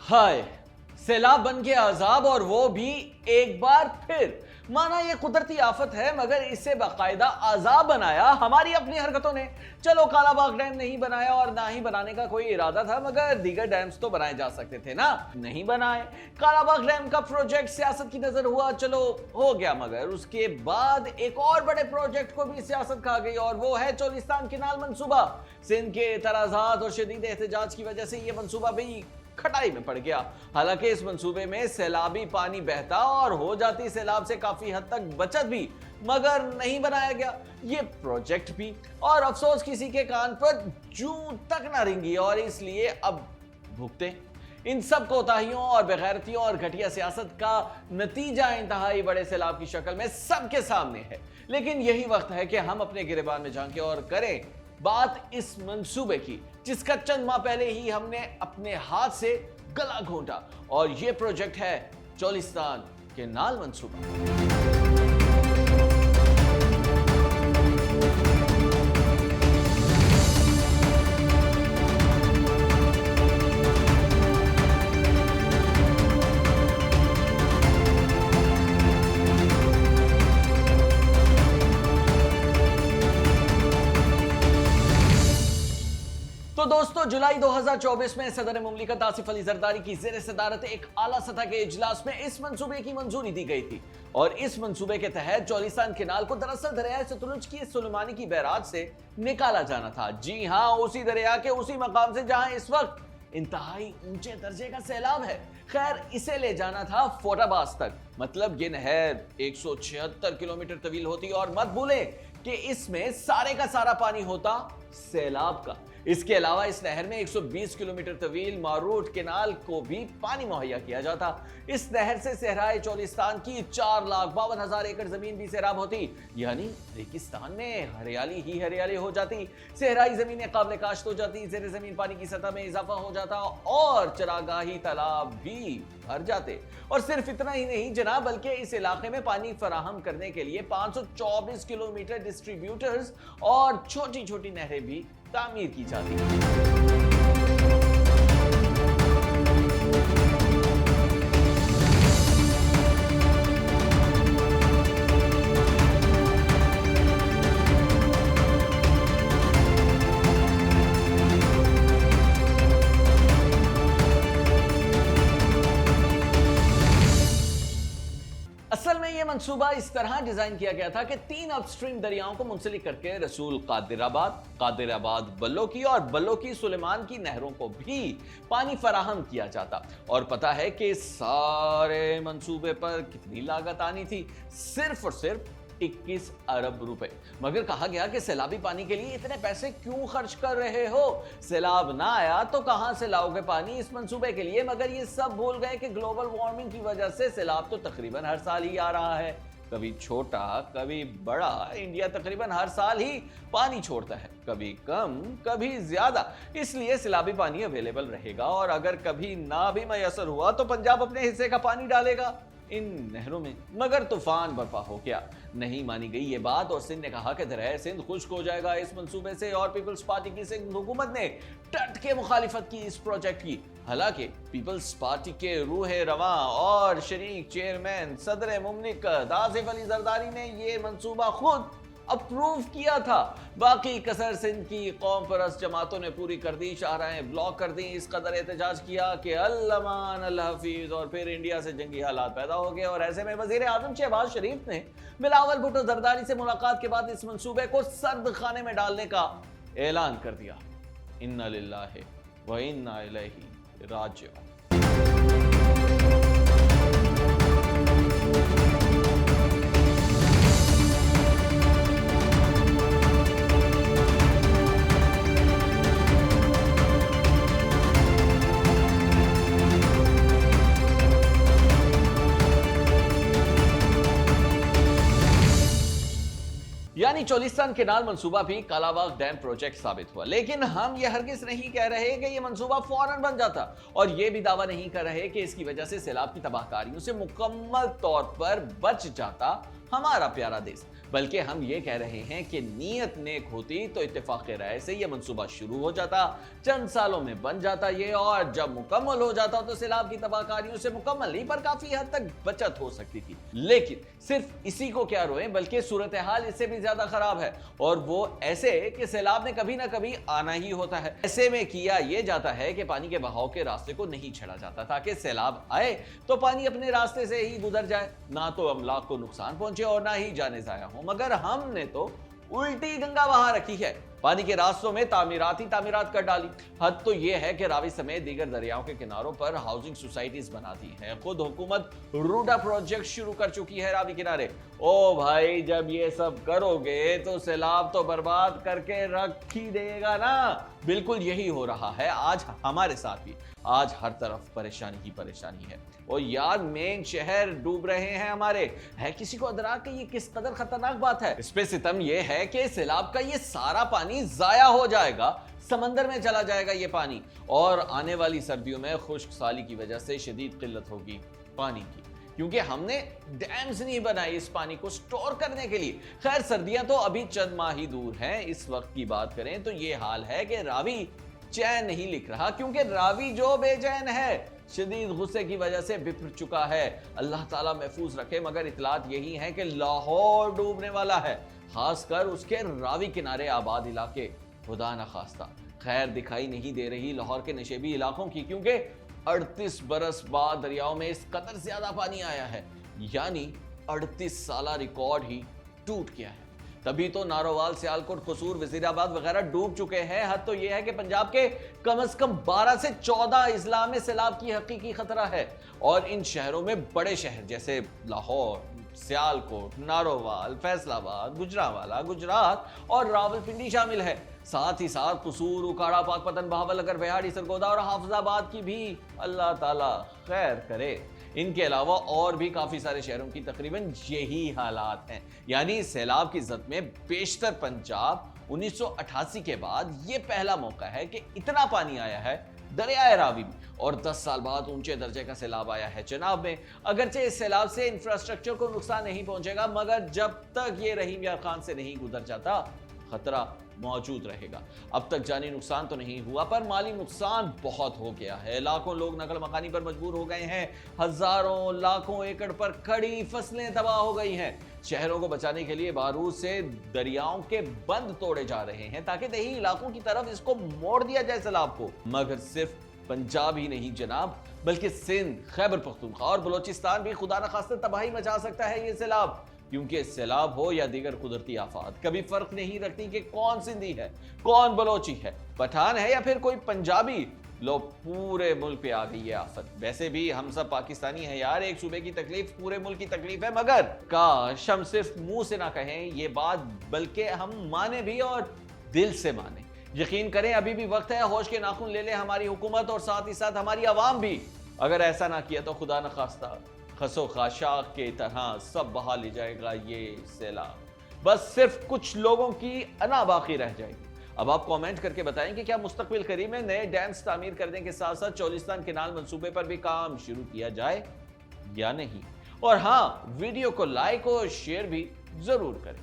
हाय, सैलाब बन के अजाब और वो भी एक बार फिर। माना ये कुदरती आफत है मगर इसे बाकायदा अजाब बनाया हमारी अपनी हरकतों ने। चलो कालाबाग डैम नहीं बनाया और ना ही बनाने का कोई इरादा था, मगर दीगर डैम्स तो बनाए जा सकते थे ना, नहीं बनाए। कालाबाग डैम का प्रोजेक्ट सियासत की नजर हुआ, चलो हो गया, मगर उसके बाद एक और बड़े प्रोजेक्ट को भी सियासत खा गई और वो है चोलिस्तान केनाल मंसूबा। सिंध के एतराजात और शदीद एहतजाज की वजह से ये मंसूबा भी खटाई में पड़ गया। हालांकि इस मंसूबे में सैलाबी पानी बहता और हो जाती सैलाब से काफी हद तक बचत भी, मगर नहीं बनाया गया ये प्रोजेक्ट भी। और अफसोस किसी के कान पर जूं तक ना रेंगी और इसलिए अब भुगते। इन सब कोताहियों और बेगैरतियों और घटिया सियासत का नतीजा इंतहाई बड़े सैलाब की शक्ल में सबके सामने है। लेकिन यही वक्त है कि हम अपने गिरेबान में झांके और करें बात इस मंसूबे की जिसका चंद माह पहले ही हमने अपने हाथ से गला घोंटा, और यह प्रोजेक्ट है चोलिस्तान केनाल मंसूबा। तो दोस्तों, जुलाई 2024 में सदर मुमलिकत आसिफ अली जरदारी की ज़ेर सदारत एक आला सतह के इजलास में इस मंसूबे की मंजूरी दी गई थी। और इस मंसूबे के तहत चोलिस्तान केनाल को दरअसल दरिया सतलुज की सुलेमानी की बैराज से निकाला जाना था। जी हां, उसी दरिया के उसी मकाम से जहां इस वक्त इंतहाई ऊंचे दर्जे का सैलाब है। खैर, इसे ले जाना था फोटाबाज तक, मतलब ये नहर 176 किलोमीटर तवील होती और मत भूलें कि इसमें सारे का सारा पानी होता सैलाब का। इसके अलावा इस नहर में 120 किलोमीटर तवील मारूट केनाल को भी पानी मुहैया किया जाता। इस नहर से सहराए चोलिस्तान की 4,52,000 एकड़ जमीन भी सैराब होती, यानी रेगिस्तान में हरियाली ही हरियाली हो जाती। सहराई जमीनें काबिल काश्त हो जाती, ज़ेरे जमीन पानी की सतह में इजाफा हो जाता और चरागाही तालाब भी भर जाते। और सिर्फ इतना ही नहीं जनाब, बल्कि इस इलाके में पानी फराहम करने के लिए 524 किलोमीटर डिस्ट्रीब्यूटर्स और छोटी छोटी नहरें भी तामीर की जाती है। असल में यह मंसूबा इस तरह डिजाइन किया गया था कि 3 अपस्ट्रीम दरियाओं को मुंसलिक करके रसूल कादिराबाद बल्लोकी और बल्लोकी सुलेमान की नहरों को भी पानी फराहम किया जाता। और पता है कि सारे मंसूबे पर कितनी लागत आनी थी? सिर्फ और सिर्फ 21 अरब रुपए। मगर कहा गया कि सैलाबी पानी के लिए इतने पैसे क्यों खर्च कर रहे हो? सैलाब ना आया तो कहां से लाओगे पानी इस मंसूबे के लिए? मगर ये सब भूल गए कि ग्लोबल वार्मिंग की वजह से सैलाब तो तकरीबन हर साल ही आ रहा है, कभी छोटा कभी बड़ा। इंडिया तकरीबन हर साल ही पानी छोड़ता है, कभी कम कभी ज्यादा, इसलिए सैलाबी पानी अवेलेबल रहेगा। और अगर कभी ना भी मैसर हुआ तो पंजाब अपने हिस्से का पानी डालेगा इन नहरों में। मगर तूफान बर्पा हो गया, नहीं मानी गई ये बात और सिंध ने कहा कि दरिया सिंध खुश्क हो जाएगा इस मंसूबे से। और पीपल्स पार्टी की सिंध हुकूमत ने डट के मुखालिफत की इस प्रोजेक्ट की। हालांकि पीपल्स पार्टी के रूह रवां और शरीक चेयरमैन सदर मुमलिकत आसिफ अली जरदारी ने ये मंसूबा खुद अप्रूव किया था। बाकी कसर सिंध की कौम परस्त जमातों ने पूरी कर दी, शाहराहें ब्लॉक कर दी, इस कदर एहतजाज किया कि अल्लामान अल्लाह हफीज, और फिर इंडिया से जंगी हालात पैदा हो गए। और ऐसे में वजीर आजम शहबाज शरीफ ने बिलावल भुट्टो जरदारी से मुलाकात के बाद इस मंसूबे को सर्द खाने में डालने का ऐलान कर दिया। इन्ना लिल्लाहि व इन्ना इलैहि राजिऊन। यानी चोलिस्तान केनाल मंसूबा भी कालाबाग डैम प्रोजेक्ट साबित हुआ। लेकिन हम ये हरगिज नहीं कह रहे कि ये मंसूबा फौरन बन जाता, और ये भी दावा नहीं कर रहे कि इसकी वजह से सैलाब की तबाहकारियों से मुकम्मल तौर पर बच जाता हमारा प्यारा देश। बल्कि हम ये कह रहे हैं कि नीयत नेक होती तो इत्तेफाक राय से ये मंसूबा शुरू हो जाता, चंद सालों में बन जाता ये, और जब मुकम्मल हो जाता तो सैलाब की तबाहकारियों से मुकम्मल नहीं पर काफी हद तक बचत हो सकती थी। लेकिन सिर्फ इसी को क्या रोएं, बल्कि सूरत हाल इससे भी ज्यादा खराब है, और वो ऐसे कि सैलाब ने कभी ना कभी आना ही होता है। ऐसे में किया ये जाता है कि पानी के बहाव के रास्ते को नहीं छेड़ा जाता, ताकि सैलाब आए तो पानी अपने रास्ते से ही गुजर जाए, ना तो अमलाक को नुकसान पहुंचे और ना ही जाने जाया हो। मगर हमने तो उल्टी गंगा बहा रखी है, पानी के रास्तों में तामीरात कर डाली। हद तो यह है कि रावी समेत दीगर दरियाओं के किनारों पर हाउसिंग सोसाइटीज बना दी हैं। खुद हुकूमत रूडा प्रोजेक्ट शुरू कर चुकी है रावी किनारे। ओ भाई, जब ये सब करोगे तो सैलाब तो बर्बाद करके रख ही देगा ना। बिल्कुल यही हो रहा है आज हमारे साथ भी। आज हर तरफ परेशानी ही परेशानी है। और यार, मेन शहर डूब रहे हैं हमारे। है किसी को अदराक कि ये किस कदर खतरनाक बात है? इस पे सितम ये है कि सैलाब का ये सारा पानी जाया हो जाएगा, समंदर में चला जाएगा ये पानी, और आने वाली सर्दियों में खुश्क साली की वजह से शदीद किल्लत होगी पानी की, क्योंकि हमने डैम्स नहीं बनाए इस पानी को स्टोर करने के लिए। खैर, सर्दियां तो अभी चंद माह ही दूर हैं। इस वक्त की बात करें तो ये हाल है कि रावी चैन नहीं लिख रहा, क्योंकि रावी जो बेचैन है, शदीद गुस्से की वजह से बिफर चुका है। अल्लाह ताला महफूज रखे, मगर इतलात यही है कि लाहौर डूबने वाला है, खासकर उसके रावी किनारे आबाद इलाके। खुदा न खास्ता खैर दिखाई नहीं दे रही लाहौर के नशेबी इलाकों की, क्योंकि 38 बरस बाद दरियाओं में इस कदर ज्यादा पानी आया है, यानी 38 साला रिकॉर्ड ही टूट गया है। तभी तो नारोवाल, सियालकोट, कसूर, वजीराबाद वगैरह डूब चुके हैं। हद तो यह है कि पंजाब के कम से कम 12 से 14 अजला में सैलाब की हकीकी खतरा है, और इन शहरों में बड़े शहर जैसे लाहौर, सियालकोट, नारोवाल, फैसलाबाद, गुजरांवाला, गुजरात और रावलपिंडी शामिल है। साथ ही साथ कसूर, उकाड़ा, पाकपतन, बहावलनगर, बिहाड़ी, सरगोदा और हाफिजाबाद की भी अल्लाह ताला खैर करे। इनके अलावा और भी काफी सारे शहरों की तकरीबन यही हालात हैं। यानी सैलाब की जद में बेशतर पंजाब 1988 के बाद ये पहला मौका है कि इतना पानी आया है दरियाए रावी में, और 10 साल बाद ऊंचे दर्जे का सैलाब आया है चनाब में। अगरचे इस सैलाब से इंफ्रास्ट्रक्चर को नुकसान नहीं पहुंचेगा, मगर जब तक ये रहीम यार खान से नहीं गुजर जाता, खतरा मौजूद रहेगा। अब तक जानी नुकसान तो नहीं हुआ, पर माली नुकसान बहुत हो गया है। लाखों लोग नकल मकानी पर मजबूर हो गए हैं, हजारों लाखों एकड़ पर खड़ी फसलें तबाह हो गई हैं। शहरों को बचाने के लिए बारूद से दरियाओं के बंद तोड़े जा रहे हैं, ताकि दही इलाकों की तरफ इसको मोड़ दिया जाए सैलाब को। मगर सिर्फ पंजाब ही नहीं जनाब, बल्कि सिंध, खैबर पख्तूनख्वा और बलोचिस्तान भी खुदा न खास्ते तबाही मचा सकता है ये सैलाब। क्योंकि सैलाब हो या दीगर कुदरती आफत, कभी फर्क नहीं रखती कि कौन सिंधी है, कौन बलोची है, पठान है या फिर कोई पंजाबी। लो, पूरे मुल्क पे आ गई है आफत। वैसे भी हम सब पाकिस्तानी हैं यार, एक सूबे की तकलीफ पूरे मुल्क की तकलीफ है, मगर काश हम सिर्फ मुंह से ना कहें ये बात, बल्कि हम माने भी और दिल से माने। यकीन करें, अभी भी वक्त है, होश के नाखून ले ले हमारी हुकूमत और साथ ही साथ हमारी आवाम भी। अगर ऐसा ना किया तो खुदा न खास्ता खसो खाशाक के तरह सब बहा ले जाएगा ये सैलाब। बस सिर्फ कुछ लोगों की अना बाकी रह जाएगी। अब आप कमेंट करके बताएं कि क्या मुस्तकबिल करीब में नए डैम्स तामीर करने के साथ साथ चौलिस्तान केनाल मंसूबे पर भी काम शुरू किया जाए या नहीं। और हाँ, वीडियो को लाइक और शेयर भी जरूर करें।